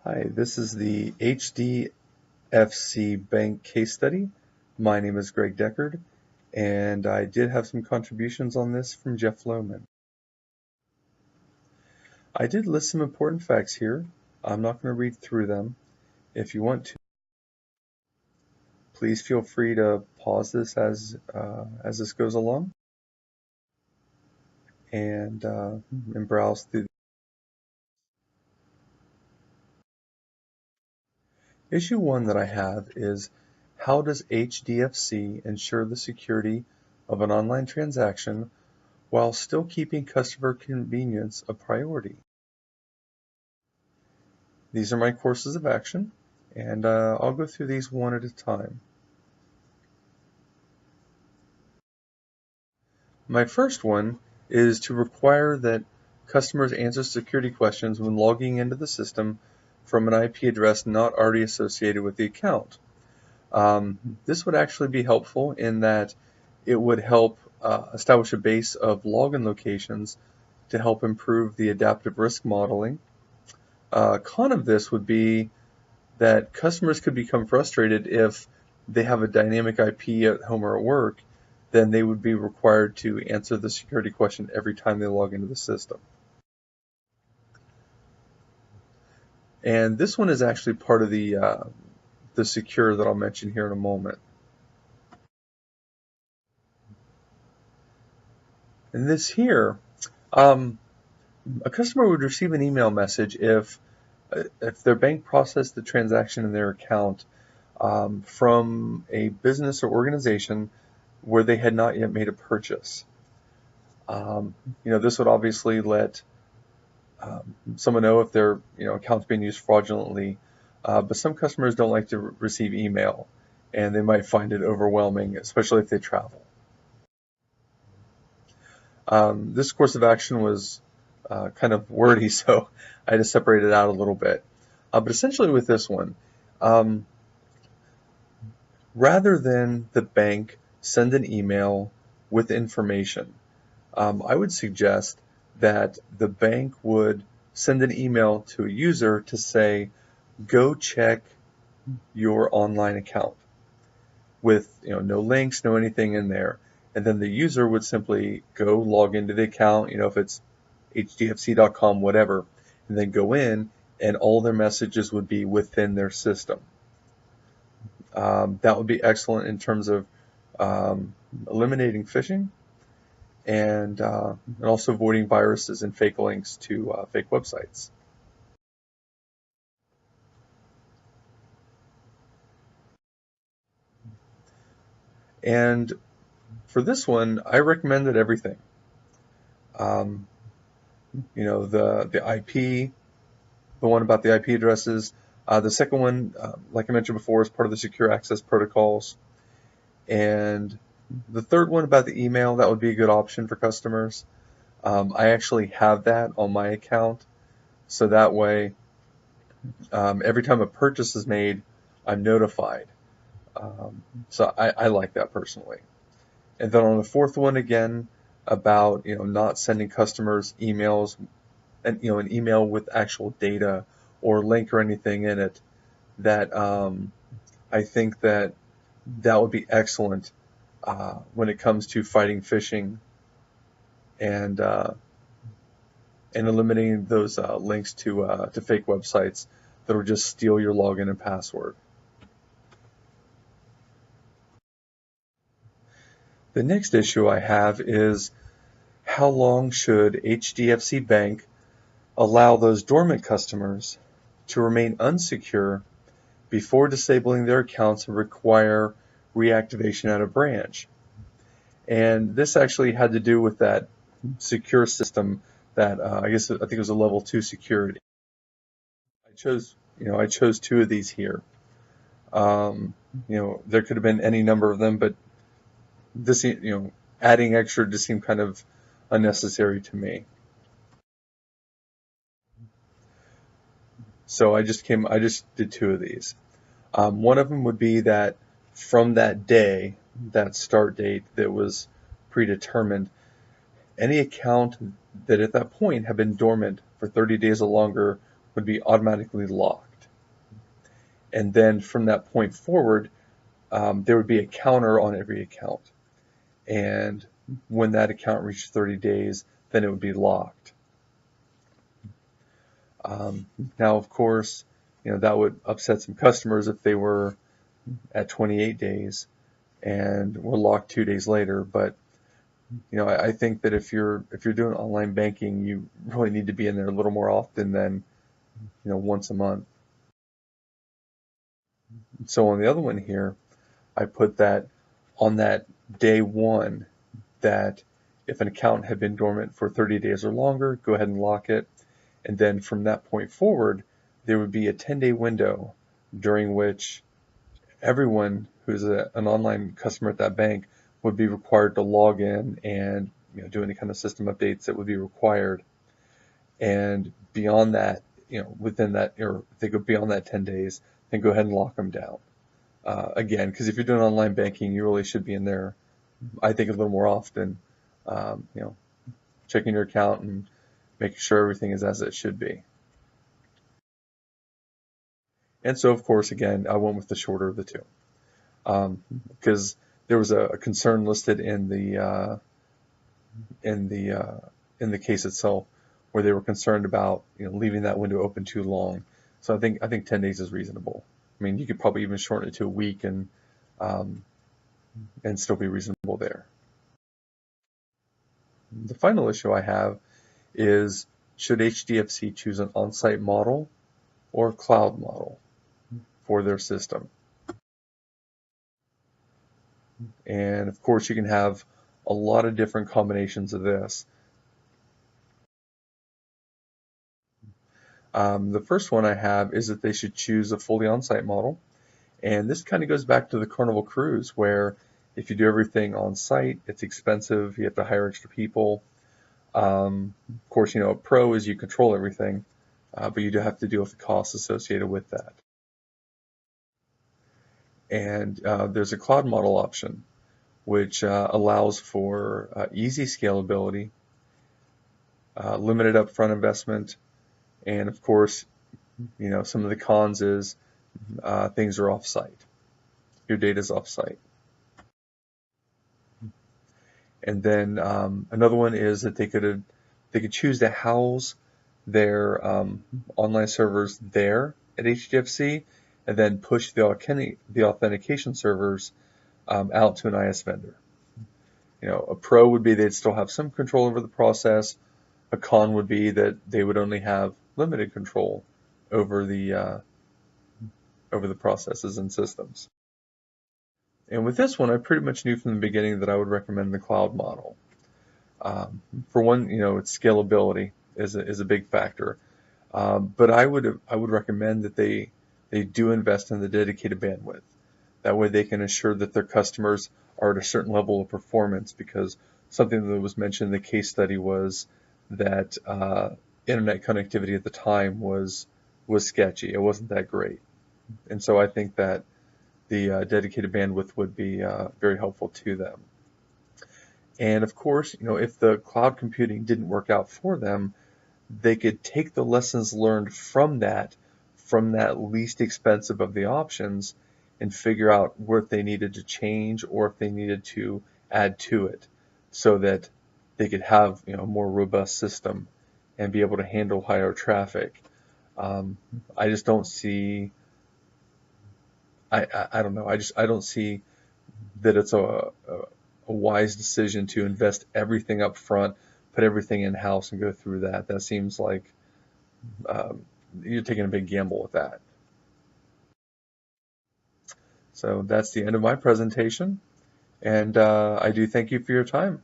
Hi, this is the HDFC Bank case study. My name is Greg Deckard, and I did have some contributions on this from Jeff Lohman. I did list some important facts here. I'm not going to read through them. If you want to, please feel free to pause this as this goes along and browse through. Issue 1 that I have is, how does HDFC ensure the security of an online transaction while still keeping customer convenience a priority? These are my courses of action, and I'll go through these one at a time. My first one is to require that customers answer security questions when logging into the system from an IP address not already associated with the account. This would actually be helpful in that it would help establish a base of login locations to help improve the adaptive risk modeling. Con of this would be that customers could become frustrated if they have a dynamic IP at home or at work, then they would be required to answer the security question every time they log into the system. And this one is actually part of the secure that I'll mention here in a moment. And this here, a customer would receive an email message if their bank processed the transaction in their account from a business or organization where they had not yet made a purchase. This would obviously let someone know if their account's being used fraudulently, but some customers don't like to receive email, and they might find it overwhelming, especially if they travel. This course of action was kind of wordy, so I had to separate it out a little bit. But essentially with this one, rather than the bank send an email with information, I would suggest that the bank would send an email to a user to say, go check your online account with no links, no anything in there. And then the user would simply go log into the account, if it's hdfc.com, whatever, and then go in, and all their messages would be within their system. That would be excellent in terms of eliminating phishing and also avoiding viruses and fake links to fake websites. And for this one, I recommended everything. The IP, the one about the IP addresses. The second one, like I mentioned before, is part of the secure access protocols. And the third one about the email, that would be a good option for customers. I actually have that on my account, so that way every time a purchase is made, I'm notified. So I like that personally. And then on the fourth one, again, about not sending customers emails, and an email with actual data or link or anything in it, that I think that would be excellent when it comes to fighting phishing and eliminating those links to fake websites that will just steal your login and password. The next issue I have is, how long should HDFC Bank allow those dormant customers to remain unsecure before disabling their accounts and require reactivation at a branch? And this actually had to do with that secure system that I think it was a level 2 security. I chose two of these here. There could have been any number of them, but this, adding extra just seemed kind of unnecessary to me. So I just did two of these. One of them would be that from that day, that start date that was predetermined, any account that at that point had been dormant for 30 days or longer would be automatically locked. And then from that point forward, there would be a counter on every account. And when that account reached 30 days, then it would be locked. Now, of course, that would upset some customers if they were at 28 days and were locked 2 days later. But I think that if you're doing online banking, you really need to be in there a little more often than once a month. So on the other one here, I put that on that day one, that if an account had been dormant for 30 days or longer, go ahead and lock it. And then from that point forward, there would be a 10-day window during which everyone who's an online customer at that bank would be required to log in and do any kind of system updates that would be required. And beyond that, within that, or if they go beyond that 10 days, then go ahead and lock them down. Again, because if you're doing online banking, you really should be in there, I think, a little more often, checking your account and making sure everything is as it should be. And so, of course, again, I went with the shorter of the two, because there was a concern listed in the case itself, where they were concerned about leaving that window open too long. So I think 10 days is reasonable. I mean, you could probably even shorten it to a week and still be reasonable there. The final issue I have is, should HDFC choose an on-site model or a cloud model for their system? And of course, you can have a lot of different combinations of this. The first one I have is that they should choose a fully on-site model. And this kind of goes back to the Carnival Cruise, where if you do everything on site, it's expensive. You have to hire extra people. Of course, a pro is you control everything, but you do have to deal with the costs associated with that. And there's a cloud model option, which allows for easy scalability, limited upfront investment, and of course, some of the cons is things are off-site. Your data is off-site. And then another one is that they could choose to house their online servers there at HDFC, and then push the authentication servers out to an IS vendor. A pro would be they'd still have some control over the process. A con would be that they would only have limited control over the processes and systems. And with this one, I pretty much knew from the beginning that I would recommend the cloud model. For one, its scalability is a big factor, but I would recommend that they do invest in the dedicated bandwidth. That way, they can ensure that their customers are at a certain level of performance. Because something that was mentioned in the case study was that internet connectivity at the time was sketchy. It wasn't that great, and so I think that the dedicated bandwidth would be very helpful to them. And of course, if the cloud computing didn't work out for them, they could take the lessons learned from that least expensive of the options, and figure out what they needed to change or if they needed to add to it, so that they could have a more robust system and be able to handle higher traffic. I just don't see. I don't know. I don't see that it's a wise decision to invest everything up front, put everything in house, and go through that. That seems like you're taking a big gamble with that. So that's the end of my presentation, and I do thank you for your time.